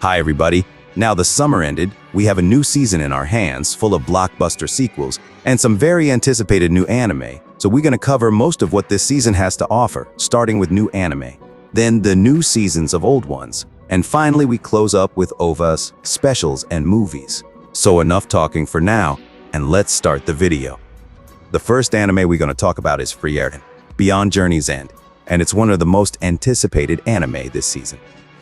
Hi everybody. Now the summer ended, we have a new season in our hands full of blockbuster sequels and some very anticipated new anime. So we're going to cover most of what this season has to offer, starting with new anime, then the new seasons of old ones, and finally we close up with OVAs, specials, and movies. So enough talking for now, and let's start the video. The first anime we're going to talk about is Frieren, Beyond Journey's End, and it's one of the most anticipated anime this season.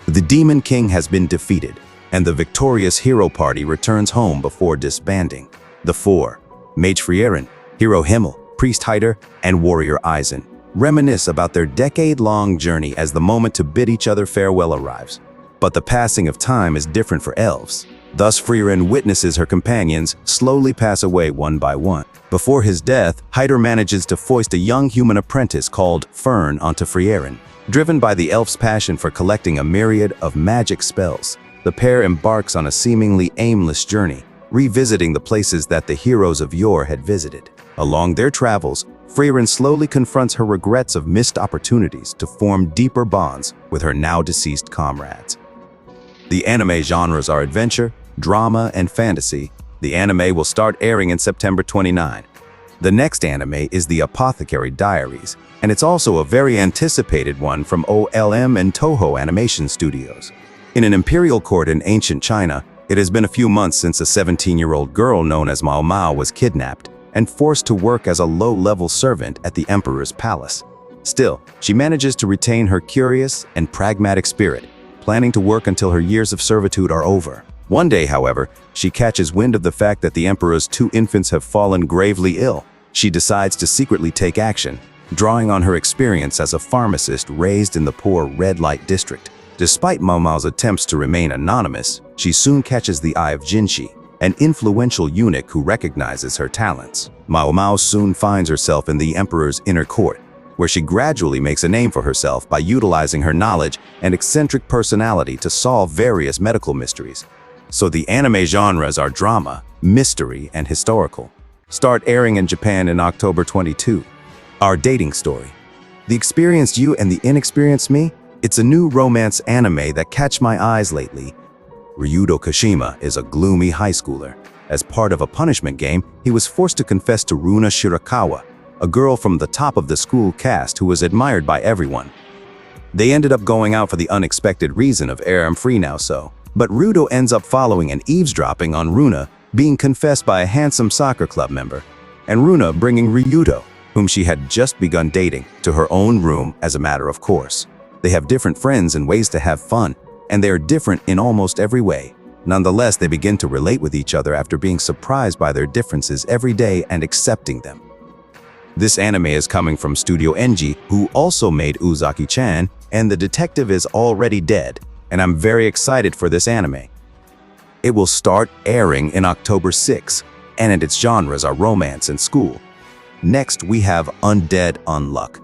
The Demon King has been defeated, and the victorious hero party returns home before disbanding. The four, Mage Frieren, Hero Himmel, Priest Hyder, and Warrior Aizen, reminisce about their decade-long journey as the moment to bid each other farewell arrives. But the passing of time is different for elves. Thus, Frieren witnesses her companions slowly pass away one by one. Before his death, Hyder manages to foist a young human apprentice called Fern onto Frieren. Driven by the elf's passion for collecting a myriad of magic spells, the pair embarks on a seemingly aimless journey, revisiting the places that the heroes of yore had visited. Along their travels, Frieren slowly confronts her regrets of missed opportunities to form deeper bonds with her now-deceased comrades. The anime genres are adventure, drama, and fantasy. The anime will start airing in September 29. The next anime is the Apothecary Diaries, and it's also a very anticipated one from OLM and Toho Animation Studios. In an imperial court in ancient China, it has been a few months since a 17-year-old girl known as Mao Mao was kidnapped and forced to work as a low-level servant at the emperor's palace. Still, she manages to retain her curious and pragmatic spirit, planning to work until her years of servitude are over. One day, however, she catches wind of the fact that the emperor's two infants have fallen gravely ill. She decides to secretly take action, drawing on her experience as a pharmacist raised in the poor red light district. Despite Mao Mao's attempts to remain anonymous, she soon catches the eye of Jinshi, an influential eunuch who recognizes her talents. Mao Mao soon finds herself in the emperor's inner court, where she gradually makes a name for herself by utilizing her knowledge and eccentric personality to solve various medical mysteries. So the anime genres are drama, mystery, and historical. Start airing in Japan in October 22. Our dating story. The experienced you and the inexperienced me? It's a new romance anime that catch my eyes lately. Ryudo Kashima is a gloomy high schooler. As part of a punishment game, he was forced to confess to Runa Shirakawa, a girl from the top of the school cast who was admired by everyone. They ended up going out for the unexpected reason of I'm free now so. But Rudo ends up following and eavesdropping on Runa being confessed by a handsome soccer club member, and Runa bringing Ryudo, whom she had just begun dating, to her own room as a matter of course. They have different friends and ways to have fun, and they are different in almost every way. Nonetheless, they begin to relate with each other after being surprised by their differences every day and accepting them. This anime is coming from Studio Enji, who also made Uzaki-chan, and The Detective is Already Dead, and I'm very excited for this anime. It will start airing in October 6, and its genres are romance and school. Next, we have Undead, Unluck.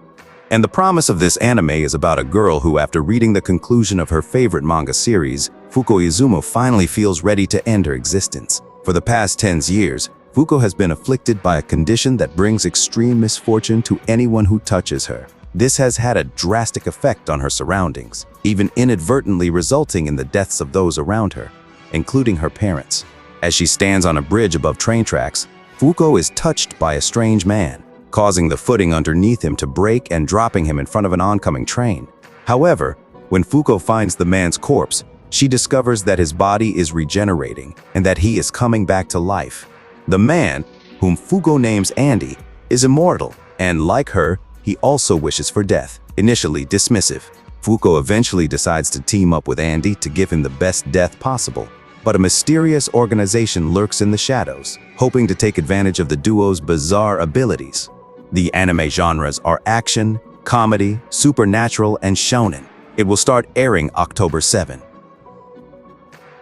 And the promise of this anime is about a girl who, after reading the conclusion of her favorite manga series, Fuko Izumo finally feels ready to end her existence. For the past 10 years, Fuko has been afflicted by a condition that brings extreme misfortune to anyone who touches her. This has had a drastic effect on her surroundings, even inadvertently resulting in the deaths of those around her, including her parents. As she stands on a bridge above train tracks, Fuko is touched by a strange man, causing the footing underneath him to break and dropping him in front of an oncoming train. However, when Fuko finds the man's corpse, she discovers that his body is regenerating and that he is coming back to life. The man, whom Fuko names Andy, is immortal, and like her, he also wishes for death. Initially dismissive, Fuko eventually decides to team up with Andy to give him the best death possible. But a mysterious organization lurks in the shadows, hoping to take advantage of the duo's bizarre abilities. The anime genres are action, comedy, supernatural, and shonen. It will start airing October 7.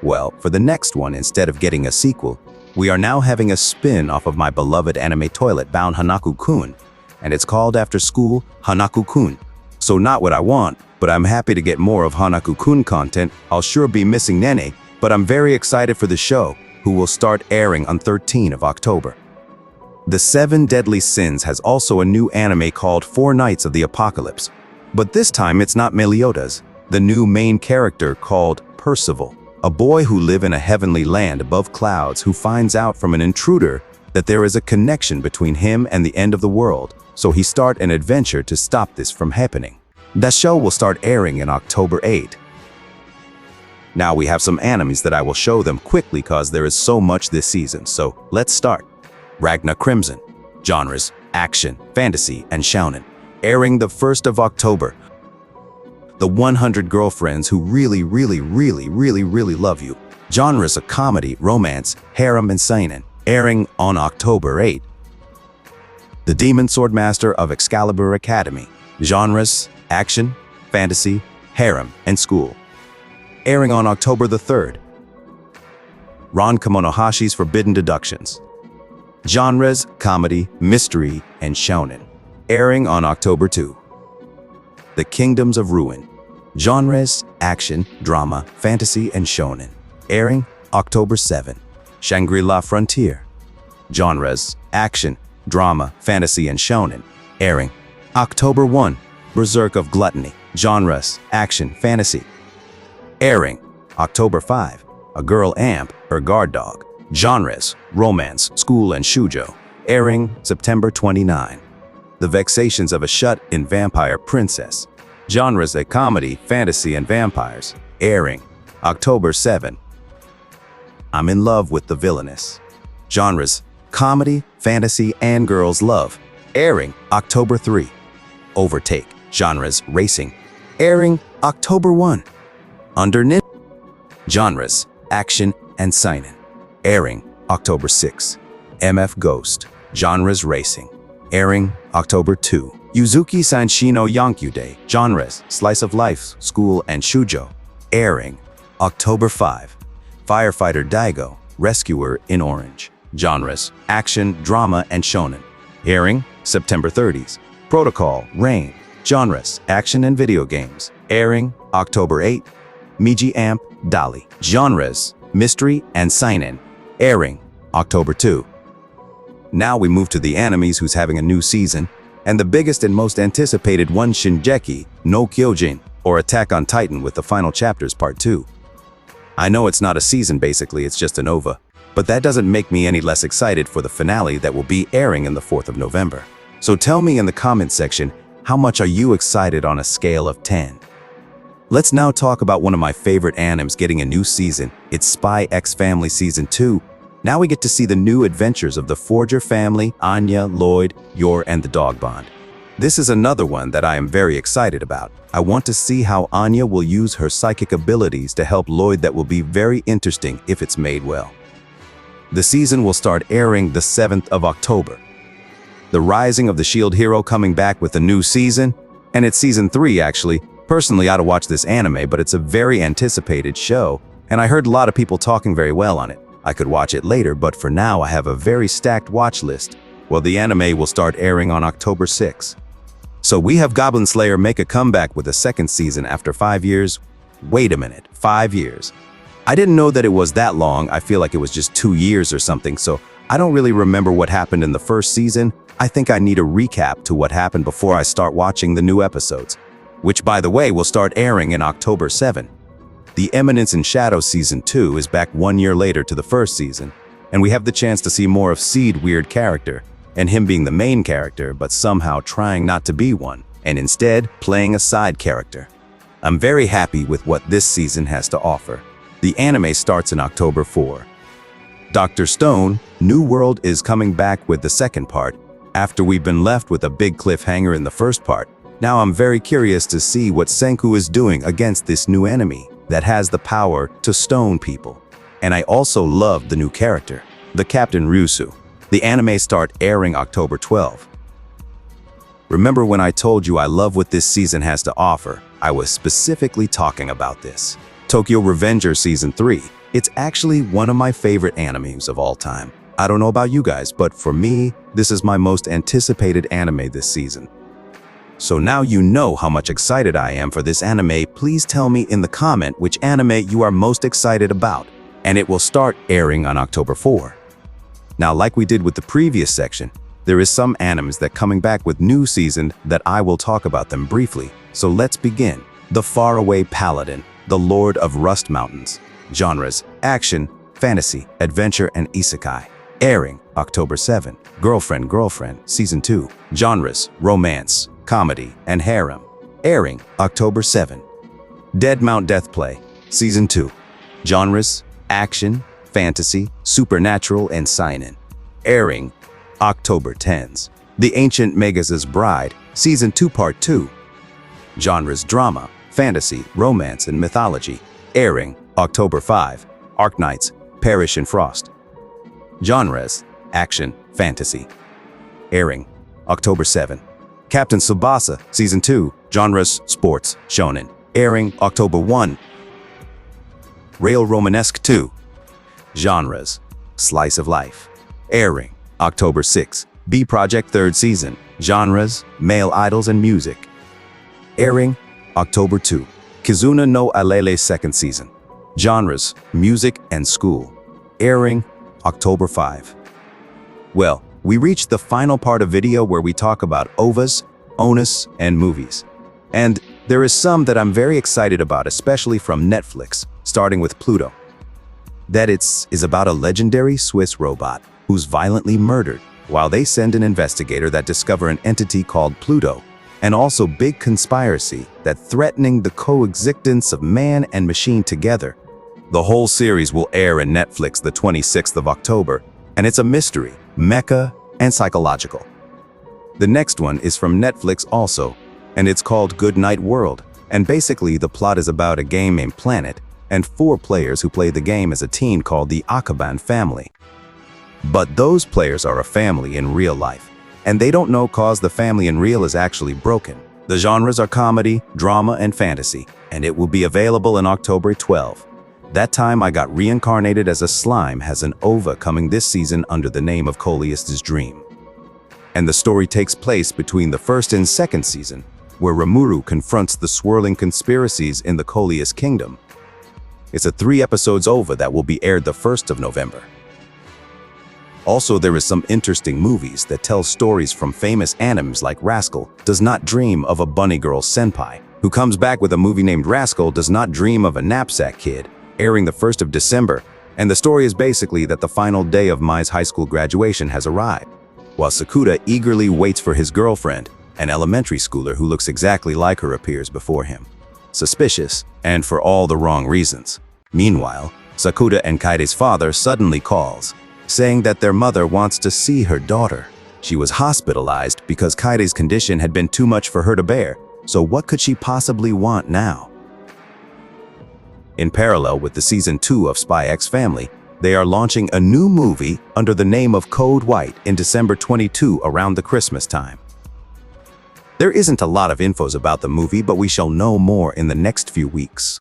Well, for the next one, instead of getting a sequel, we are now having a spin-off of my beloved anime toilet bound Hanako-kun, and it's called after school Hanako-kun. So not what I want, but I'm happy to get more of Hanako-kun content. I'll sure be missing Nene, but I'm very excited for the show, who will start airing on 13 of October. The 7 Deadly Sins has also a new anime called 4 Nights of the Apocalypse, but this time it's not Meliodas, the new main character called Percival. a boy who lives in a heavenly land above clouds who finds out from an intruder that there is a connection between him and the end of the world, so he starts an adventure to stop this from happening. That show will start airing in October 8. Now we have some animes that I will show them quickly cause there is so much this season, so let's start. Ragna Crimson. Genres: action, fantasy, and shounen. Airing the 1st of October. The 100 girlfriends who really love you. Genres: a comedy, romance, harem, and seinen. Airing on October 8. The Demon Swordmaster of Excalibur Academy. Genres: action, fantasy, harem, and school. Airing on October the 3rd. Ron Kamonohashi's Forbidden Deductions. Genres: comedy, mystery, and shounen. Airing on October 2. The Kingdoms of Ruin. Genres: action, drama, fantasy, and shonen. Airing October 7. Shangri-La Frontier. Genres: action, drama, fantasy, and shonen. Airing October 1. Berserk of Gluttony. Genres: action, fantasy. Airing October 5. A Girl Amp, Her Guard Dog. Genres: romance, school, and shoujo. Airing September 29. The Vexations of a Shut-In Vampire Princess. Genres: a comedy, fantasy, and vampires. Airing October 7. I'm in Love with the Villainess. Genres: comedy, fantasy, and girls' love. Airing October 3. Overtake. Genres: racing. Airing October 1. Under Genres: action and seinen. Airing October 6. MF Ghost. Genres: racing. Airing October 2. Yuzuki Sanshino Yankyude. Genres: slice of life, school, and shoujo. Airing October 5. Firefighter Daigo. Rescuer in Orange. Genres: action, drama, and shonen. Airing September 30. Protocol Rain. Genres: action and video games. Airing October 8. Miji Amp Dali. Genres: mystery and seinen. Airing October 2. Now we move to the animes who's having a new season, and the biggest and most anticipated one, Shingeki no Kyojin, or Attack on Titan, with the final chapters part 2. I know it's not a season, basically it's just an OVA, but that doesn't make me any less excited for the finale that will be airing in the 4th of November. So tell me in the comment section, how much are you excited on a scale of 10? Let's now talk about one of my favorite animes getting a new season. It's Spyxfamily Season 2. Now we get to see the new adventures of the Forger family, Anya, Lloyd, Yor, and the Dog Bond. This is another one that I am very excited about. I want to see how Anya will use her psychic abilities to help Lloyd. That will be very interesting if it's made well. The season will start airing the 7th of October. The Rising of the Shield Hero coming back with a new season, and it's Season 3 actually. Personally, I'd watch this anime, but it's a very anticipated show, and I heard a lot of people talking very well on it. I could watch it later, but for now I have a very stacked watch list. Well, the anime will start airing on October 6. So we have Goblin Slayer make a comeback with a second season after 5 years. Wait a minute, 5 years. I didn't know that it was that long. I feel like it was just 2 years or something, so I don't really remember what happened in the first season. I think I need a recap to what happened before I start watching the new episodes, which by the way will start airing in October 7. The Eminence in Shadow Season 2 is back 1 year later to the first season, and we have the chance to see more of Seed, weird character, and him being the main character but somehow trying not to be one, and instead playing a side character. I'm very happy with what this season has to offer. The anime starts in October 4. Dr. Stone, New World is coming back with the second part, after we've been left with a big cliffhanger in the first part. Now I'm very curious to see what Senku is doing against this new enemy that has the power to stone people. And I also love the new character, the Captain Ryusu. The anime start airing October 12. Remember when I told you I love what this season has to offer? I was specifically talking about this. Tokyo Revenger Season 3. It's actually one of my favorite animes of all time. I don't know about you guys, but for me, this is my most anticipated anime this season. So now you know how much excited I am for this anime. Please tell me in the comment which anime you are most excited about, and it will start airing on October 4. Now, like we did with the previous section, there is some animes that coming back with new season that I will talk about them briefly. So let's begin. The Faraway Paladin, the Lord of Rust Mountains. Genres: action, fantasy, adventure, and isekai. Airing October 7. Girlfriend, Girlfriend, Season 2. Genres: romance, comedy, and harem. Airing October 7. Dead Mount Death Play, Season 2. Genres: action, fantasy, supernatural, and seinen. Airing October 10. The Ancient Magus' Bride, Season 2 Part 2. Genres: drama, fantasy, romance, and mythology. Airing October 5. Arknights, Perish in Frost. Genres: action, fantasy. Airing October 7. Captain Tsubasa, Season 2. Genres: sports, shonen. Airing October 1. Rail Romanesque 2. Genres: slice of life. Airing October 6. B Project 3rd Season. Genres: male idols and music. Airing October 2. Kizuna no Alele 2nd Season. Genres: music and school. Airing October 5. Well, we reached the final part of video where we talk about OVAs, ONUS, and movies. And there is some that I'm very excited about, especially from Netflix, starting with Pluto. That is about a legendary Swiss robot who's violently murdered while they send an investigator that discover an entity called Pluto, and also big conspiracy that threatening the coexistence of man and machine together. The whole series will air in Netflix the 26th of October, and it's a mystery, mecha, and psychological. The next one is from Netflix also, and it's called Good Night World, and basically the plot is about a game named Planet, and 4 players who play the game as a team called the Akaban family. But those players are a family in real life, and they don't know cause the family in real is actually broken. The genres are comedy, drama, and fantasy, and it will be available in October 12. That time I got reincarnated as a slime has an OVA coming this season under the name of Coleus's Dream. And the story takes place between the 1st and 2nd season, where Rimuru confronts the swirling conspiracies in the Coleus Kingdom. It's a 3 episodes OVA that will be aired the 1st of November. Also, there is some interesting movies that tell stories from famous animes like Rascal Does Not Dream of a Bunny Girl Senpai, who comes back with a movie named Rascal Does Not Dream of a Knapsack Kid, airing the 1st of December, and the story is basically that the final day of Mai's high school graduation has arrived, while Sakuta eagerly waits for his girlfriend, an elementary schooler who looks exactly like her appears before him. Suspicious, and for all the wrong reasons. Meanwhile, Sakuta and Kaide's father suddenly calls, saying that their mother wants to see her daughter. She was hospitalized because Kaide's condition had been too much for her to bear, so what could she possibly want now? In parallel with the Season 2 of Spyxfamily, they are launching a new movie under the name of Code White in December 22 around the Christmas time. There isn't a lot of infos about the movie, but we shall know more in the next few weeks.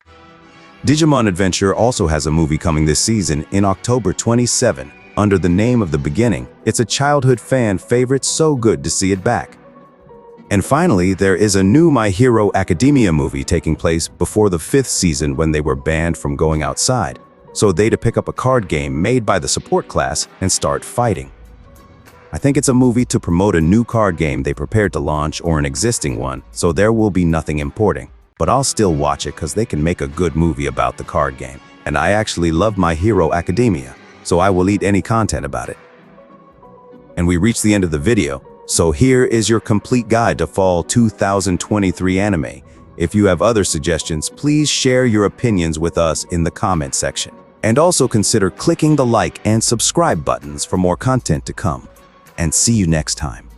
Digimon Adventure also has a movie coming this season in October 27 under the name of The Beginning. It's a childhood fan favorite, so good to see it back. And finally, there is a new My Hero Academia movie taking place before the 5th season when they were banned from going outside, so they to pick up a card game made by the support class and start fighting. I think it's a movie to promote a new card game they prepared to launch or an existing one, so there will be nothing importing. But I'll still watch it because they can make a good movie about the card game. And I actually love My Hero Academia, so I will eat any content about it. And we reached the end of the video. So here is your complete guide to fall 2023 anime. If you have other suggestions, please share your opinions with us in the comment section. And also consider clicking the like and subscribe buttons for more content to come. And see you next time.